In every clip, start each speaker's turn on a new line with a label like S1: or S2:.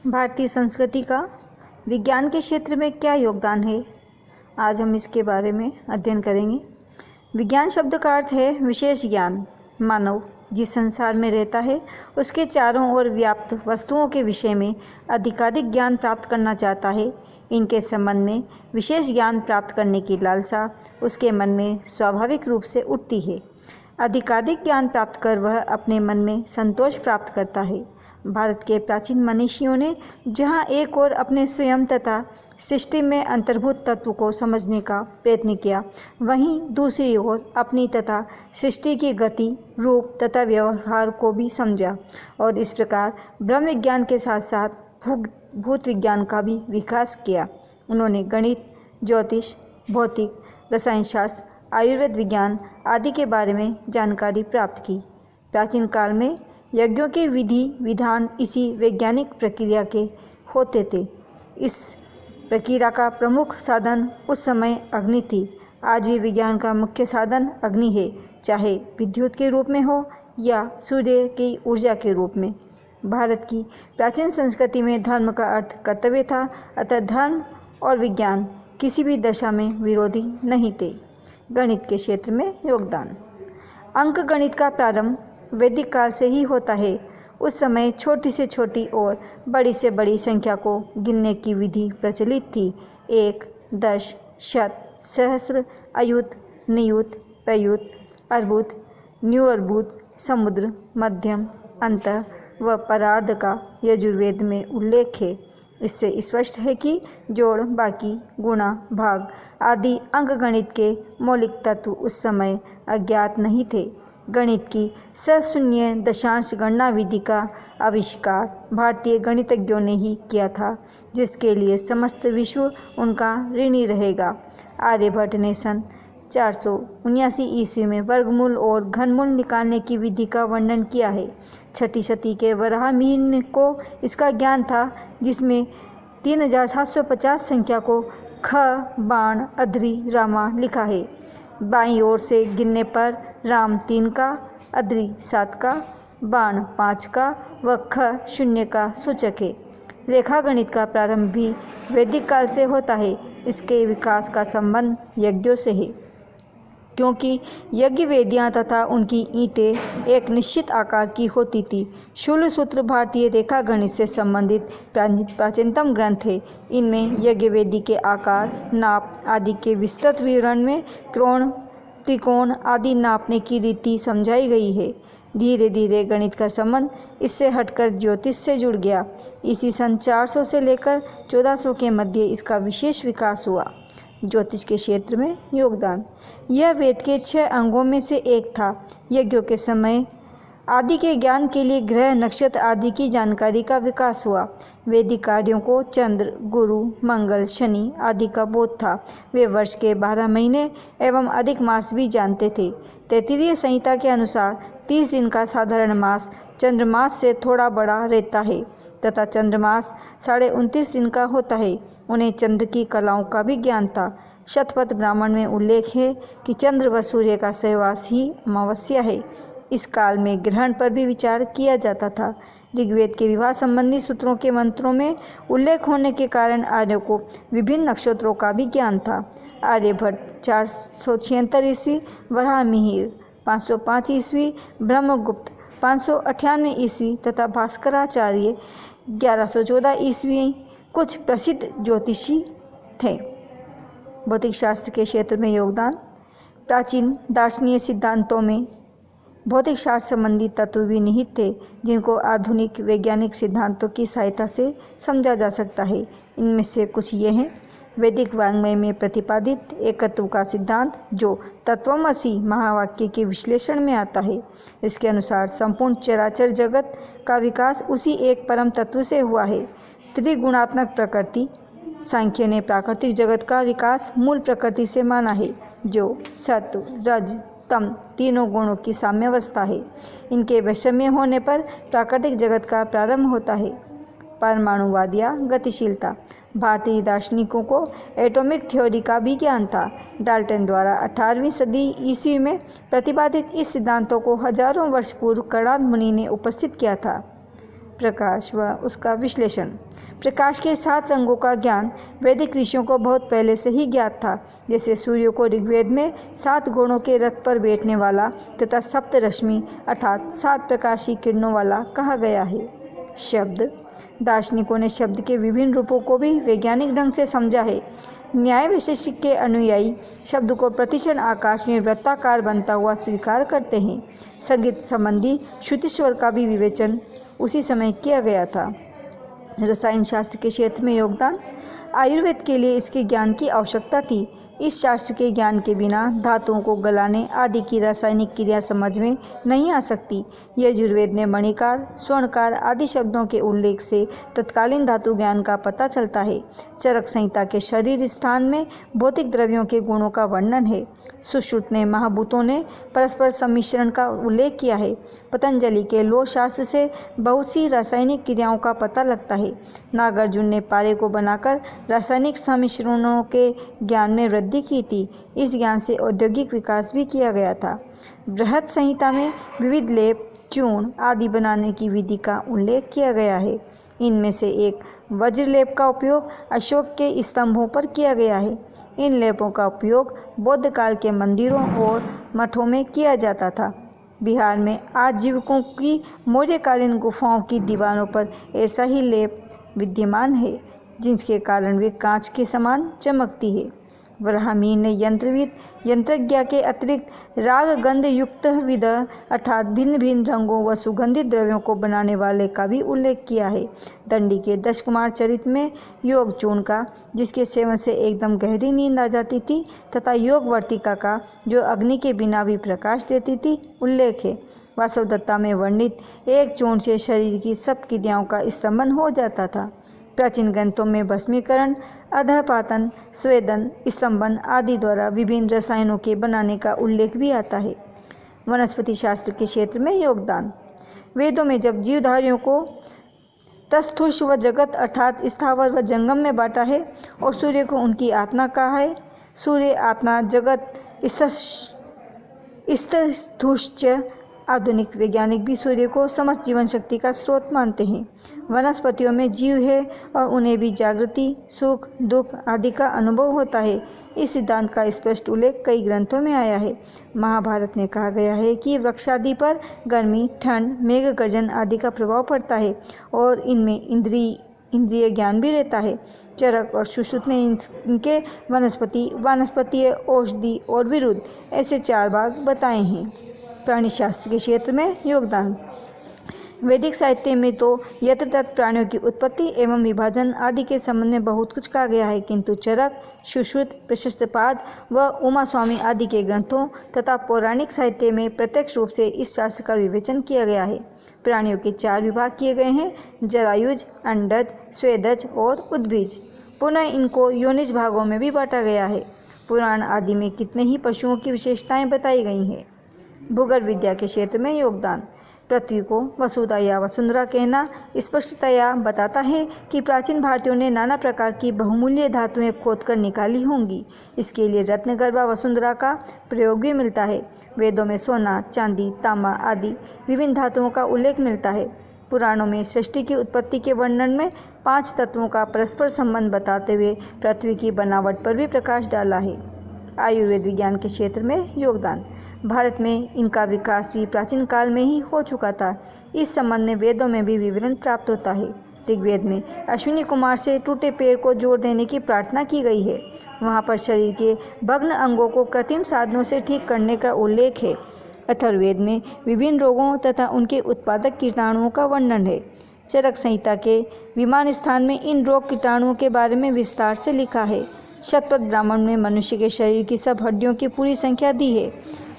S1: भारतीय संस्कृति का विज्ञान के क्षेत्र में क्या योगदान है, आज हम इसके बारे में अध्ययन करेंगे। विज्ञान शब्द का अर्थ है विशेष ज्ञान। मानव जिस संसार में रहता है उसके चारों ओर व्याप्त वस्तुओं के विषय में अधिकाधिक ज्ञान प्राप्त करना चाहता है। इनके संबंध में विशेष ज्ञान प्राप्त करने की लालसा उसके मन में स्वाभाविक रूप से उठती है। अधिकाधिक ज्ञान प्राप्त कर वह अपने मन में संतोष प्राप्त करता है। भारत के प्राचीन मनीषियों ने जहाँ एक ओर अपने स्वयं तथा सृष्टि में अंतर्भूत तत्व को समझने का प्रयत्न किया, वहीं दूसरी ओर अपनी तथा सृष्टि की गति, रूप तथा व्यवहार को भी समझा और इस प्रकार ब्रह्म विज्ञान के साथ साथ भूत विज्ञान का भी विकास किया। उन्होंने गणित, ज्योतिष, भौतिक, रसायन शास्त्र, आयुर्वेद विज्ञान आदि के बारे में जानकारी प्राप्त की। प्राचीन काल में यज्ञों के विधि विधान इसी वैज्ञानिक प्रक्रिया के होते थे। इस प्रक्रिया का प्रमुख साधन उस समय अग्नि थी। आज भी विज्ञान का मुख्य साधन अग्नि है, चाहे विद्युत के रूप में हो या सूर्य की ऊर्जा के रूप में। भारत की प्राचीन संस्कृति में धर्म का अर्थ कर्तव्य था, अतः धर्म और विज्ञान किसी भी दशा में विरोधी नहीं थे। गणित के क्षेत्र में योगदान। अंक गणित का प्रारंभ वैदिक काल से ही होता है। उस समय छोटी से छोटी और बड़ी से बड़ी संख्या को गिनने की विधि प्रचलित थी। 1, 10, शत, सहस्र, अयुत, नियुत, प्रयुत, अर्बुद, न्यूअर्बुद, समुद्र, मध्यम, अंतः व परार्ध का यजुर्वेद में उल्लेख है। इससे स्पष्ट है कि जोड़, बाकी, गुणा, भाग आदि अंकगणित के मौलिक तत्व उस समय अज्ञात नहीं थे। गणित की सशून्य दशांश गणना विधि का आविष्कार भारतीय गणितज्ञों ने ही किया था, जिसके लिए समस्त विश्व उनका ऋणी रहेगा। आर्यभट्ट ने सन 479 ईस्वी में वर्गमूल और घनमूल निकालने की विधि का वर्णन किया है। छठी शती के वराहमिहिर को इसका ज्ञान था, जिसमें 3750 संख्या को ख, बाण, अध्री, रामा लिखा है। बाईं ओर से गिनने पर राम 3 का, अध्री 7 का, बाण 5 का व ख 0 का सूचक है। रेखा गणित का प्रारंभ भी वैदिक काल से होता है। इसके विकास का संबंध यज्ञों से है, क्योंकि यज्ञ वेदियाँ तथा उनकी ईंटें एक निश्चित आकार की होती थी। शूल सूत्र भारतीय रेखा गणित से संबंधित प्राचीनतम ग्रंथ है। इनमें यज्ञ वेदी के आकार, नाप आदि के विस्तृत विवरण में कोण, त्रिकोण आदि नापने की रीति समझाई गई है। धीरे धीरे गणित का संबंध इससे हटकर ज्योतिष से जुड़ गया। इसी सन 400 से लेकर 1400 के मध्य इसका विशेष विकास हुआ। ज्योतिष के क्षेत्र में योगदान। यह वेद के 6 अंगों में से एक था। यज्ञों के समय आदि के ज्ञान के लिए ग्रह, नक्षत्र आदि की जानकारी का विकास हुआ। वैदिक कार्यों को चंद्र, गुरु, मंगल, शनि आदि का बोध था। वे वर्ष के 12 महीने एवं अधिक मास भी जानते थे। तैत्तिरीय संहिता के अनुसार 30 दिन का साधारण मास चंद्रमास से थोड़ा बड़ा रहता है तथा चंद्रमास 29.5 दिन का होता है। उन्हें चंद्र की कलाओं का भी ज्ञान था। शतपथ ब्राह्मण में उल्लेख है कि चंद्र व सूर्य का सहवास ही अमावस्या है। इस काल में ग्रहण पर भी विचार किया जाता था। ऋग्वेद के विवाह संबंधी सूत्रों के मंत्रों में उल्लेख होने के कारण आर्यों को विभिन्न नक्षत्रों का भी ज्ञान था। आर्यभट्ट 476 ईस्वी, वराहमिहिर 505 ईस्वी, ब्रह्मगुप्त 598 ईस्वी तथा भास्कराचार्य 1114 ईस्वी कुछ प्रसिद्ध ज्योतिषी थे। भौतिक शास्त्र के क्षेत्र में योगदान। प्राचीन दार्शनिक सिद्धांतों में भौतिक शास्त्र संबंधी तत्व भी निहित थे, जिनको आधुनिक वैज्ञानिक सिद्धांतों की सहायता से समझा जा सकता है। इनमें से कुछ ये हैं। वैदिक वाङ्मय में प्रतिपादित एकत्व का सिद्धांत, जो तत्वमसि महावाक्य के विश्लेषण में आता है। इसके अनुसार संपूर्ण चराचर जगत का विकास उसी एक परम तत्व से हुआ है। त्रिगुणात्मक प्रकृति। सांख्य ने प्राकृतिक जगत का विकास मूल प्रकृति से माना है, जो सत्व, रज, तम तीनों गुणों की साम्यावस्था है। इनके वैषम्य होने पर प्राकृतिक जगत का प्रारंभ होता है। परमाणुवाद या गतिशीलता। भारतीय दार्शनिकों को एटॉमिक थ्योरी का भी ज्ञान था। डाल्टन द्वारा 18वीं सदी ईस्वी में प्रतिपादित इस सिद्धांतों को हजारों वर्ष पूर्व कणाद मुनि ने उपस्थित किया था। प्रकाश व उसका विश्लेषण। प्रकाश के 7 रंगों का ज्ञान वैदिक ऋषियों को बहुत पहले से ही ज्ञात था। जैसे सूर्य को ऋग्वेद में 7 घोड़ों के रथ पर बैठने वाला तथा सप्तरश्मि अर्थात 7 प्रकाशी किरणों वाला कहा गया है। शब्द। दार्शनिकों ने शब्द के विभिन्न रूपों को भी वैज्ञानिक ढंग से समझा है। न्याय वैशेषिक के अनुयायी शब्द को प्रतिक्षण आकाश में वृत्ताकार बनता हुआ स्वीकार करते हैं। संगीत संबंधी श्रुति स्वर का भी विवेचन उसी समय किया गया था। रसायन शास्त्र के क्षेत्र में योगदान। आयुर्वेद के लिए इसके ज्ञान की आवश्यकता थी। इस शास्त्र के ज्ञान के बिना धातुओं को गलाने आदि की रासायनिक क्रिया समझ में नहीं आ सकती। यजुर्वेद में मणिकार, स्वर्णकार आदि शब्दों के उल्लेख से तत्कालीन धातु ज्ञान का पता चलता है। चरक संहिता के शरीर स्थान में भौतिक द्रव्यों के गुणों का वर्णन है। सुश्रुत ने महाभूतों ने परस्पर सम्मिश्रण का उल्लेख किया है। पतंजलि के लौह शास्त्र से बहुत सी रासायनिक क्रियाओं का पता लगता है। नागार्जुन ने पारे को बनाकर रासायनिक सम्मिश्रणों के ज्ञान में वृद्धि की थी। इस ज्ञान से औद्योगिक विकास भी किया गया था। बृहत संहिता में विविध लेप, चूर्ण आदि बनाने की विधि का उल्लेख किया गया है। इनमें से एक वज्रलेप का उपयोग अशोक के स्तंभों पर किया गया है। इन लेपों का उपयोग बौद्ध काल के मंदिरों और मठों में किया जाता था। बिहार में आजीविकों की मौर्यकालीन गुफाओं की दीवारों पर ऐसा ही लेप विद्यमान है, जिसके कारण वे कांच के समान चमकती है। वराहमिहिर ने यंत्रज्ञ के अतिरिक्त राग गंध युक्त विध अर्थात भिन्न भिन्न रंगों व सुगंधित द्रव्यों को बनाने वाले का भी उल्लेख किया है। दंडी के दशकुमार चरित में योग चूर्ण का, जिसके सेवन से एकदम गहरी नींद आ जाती थी, तथा योग वर्तिका का, जो अग्नि के बिना भी प्रकाश देती थी, उल्लेख है। वासवदत्ता में वर्णित एक चूर्ण से शरीर की सब क्रियाओं का स्तंभन हो जाता था। प्राचीन ग्रंथों में भस्मीकरण, अधःपातन, स्वेदन, स्तंभन आदि द्वारा विभिन्न रसायनों के बनाने का उल्लेख भी आता है। वनस्पति शास्त्र के क्षेत्र में योगदान। वेदों में जब जीवधारियों को तस्थुष व जगत अर्थात स्थावर व जंगम में बांटा है और सूर्य को उनकी आत्मा कहा है। सूर्य, आत्मा, जगत, स्थुश्च। आधुनिक वैज्ञानिक भी सूर्य को समस्त जीवन शक्ति का स्रोत मानते हैं। वनस्पतियों में जीव है और उन्हें भी जागृति, सुख, दुख आदि का अनुभव होता है। इस सिद्धांत का स्पष्ट उल्लेख कई ग्रंथों में आया है। महाभारत में कहा गया है कि वृक्षादि पर गर्मी, ठंड, मेघ गर्जन आदि का प्रभाव पड़ता है और इनमें इंद्रिय ज्ञान भी रहता है। चरक और सुश्रुत ने इनके वनस्पति, वानस्पतीय, औषधि और विरुद्ध ऐसे 4 भाग बताए हैं। प्राणी शास्त्र के क्षेत्र में योगदान। वैदिक साहित्य में तो यत्र तत्र प्राणियों की उत्पत्ति एवं विभाजन आदि के संबंध में बहुत कुछ कहा गया है, किंतु चरक, सुश्रुत, प्रशस्तपाद व उमा स्वामी आदि के ग्रंथों तथा पौराणिक साहित्य में प्रत्यक्ष रूप से इस शास्त्र का विवेचन किया गया है। प्राणियों के 4 विभाग किए गए हैं: जरायुज, अंडज, स्वेदज और उद्भिज। पुनः इनको योनिज भागों में भी बांटा गया है। पुराण आदि में कितने ही पशुओं की विशेषताएं बताई गई हैं। भूगर्भ विद्या के क्षेत्र में योगदान। पृथ्वी को वसुधा या वसुंधरा कहना स्पष्टतया बताता है कि प्राचीन भारतीयों ने नाना प्रकार की बहुमूल्य धातुएं खोदकर निकाली होंगी। इसके लिए रत्नगर्भा वसुंधरा का प्रयोग भी मिलता है। वेदों में सोना, चांदी, तांबा आदि विभिन्न धातुओं का उल्लेख मिलता है। पुराणों में सृष्टि की उत्पत्ति के वर्णन में 5 तत्वों का परस्पर संबंध बताते हुए पृथ्वी की बनावट पर भी प्रकाश डाला है। आयुर्वेद विज्ञान के क्षेत्र में योगदान। भारत में इनका विकास भी प्राचीन काल में ही हो चुका था। इस संबंध में वेदों में भी विवरण प्राप्त होता है। ऋग्वेद में अश्विनी कुमार से टूटे पैर को जोड़ देने की प्रार्थना की गई है। वहाँ पर शरीर के भग्न अंगों को कृत्रिम साधनों से ठीक करने का उल्लेख है। अथर्ववेद में विभिन्न रोगों तथा उनके उत्पादक कीटाणुओं का वर्णन है। चरक संहिता के विमान स्थान में इन रोग कीटाणुओं के बारे में विस्तार से लिखा है। शतपथ ब्राह्मण में मनुष्य के शरीर की सब हड्डियों की पूरी संख्या दी है।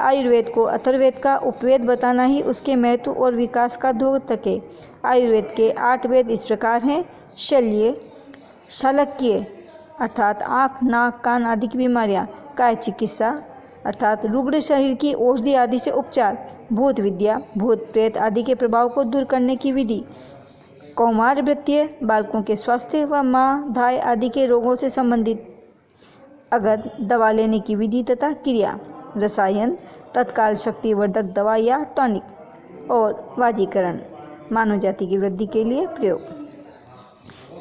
S1: आयुर्वेद को अथर्ववेद का उपवेद बताना ही उसके महत्व और विकास का द्योतक है। आयुर्वेद के 8 वेद इस प्रकार हैं: शल्य, शालक्य अर्थात आँख, नाक, कान आदि की बीमारियाँ, काय चिकित्सा अर्थात रुग्ण शरीर की औषधि आदि से उपचार, भूत विद्या, भूत प्रेत आदि के प्रभाव को दूर करने की विधि, कौमार वृत्तीय, बालकों के स्वास्थ्य व माँ, धाय आदि के रोगों से संबंधित अगर दवा लेने की विधि तथा क्रिया, रसायन, तत्काल शक्तिवर्धक दवा या टॉनिक और वाजीकरण, मानव जाति की वृद्धि के लिए प्रयोग।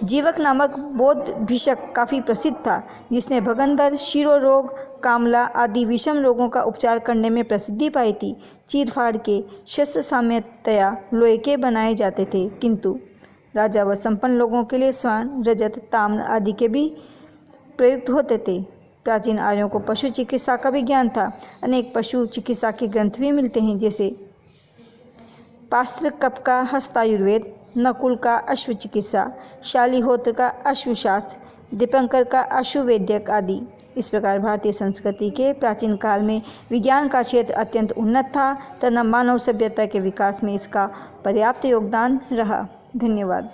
S1: जीवक नामक बौद्ध भिषक काफ़ी प्रसिद्ध था, जिसने भगंदर, शिरो रोग, कामला आदि विषम रोगों का उपचार करने में प्रसिद्धि पाई थी। चीर-फाड़ के शस्त्र सामान्यतया लोहे के बनाए जाते थे, किंतु राजा व संपन्न लोगों के लिए स्वर्ण, रजत, ताम्र आदि के भी प्रयुक्त होते थे। प्राचीन आर्यों को पशु चिकित्सा का भी ज्ञान था। अनेक पशु चिकित्सा के ग्रंथ भी मिलते हैं, जैसे पास्त्र कप का हस्तायुर्वेद, नकुल का अश्व चिकित्सा, शालिहोत्र का अश्वशास्त्र, दीपंकर का अश्ववैद्यक आदि। इस प्रकार भारतीय संस्कृति के प्राचीन काल में विज्ञान का क्षेत्र अत्यंत उन्नत था तथा मानव सभ्यता के विकास में इसका पर्याप्त योगदान रहा। धन्यवाद।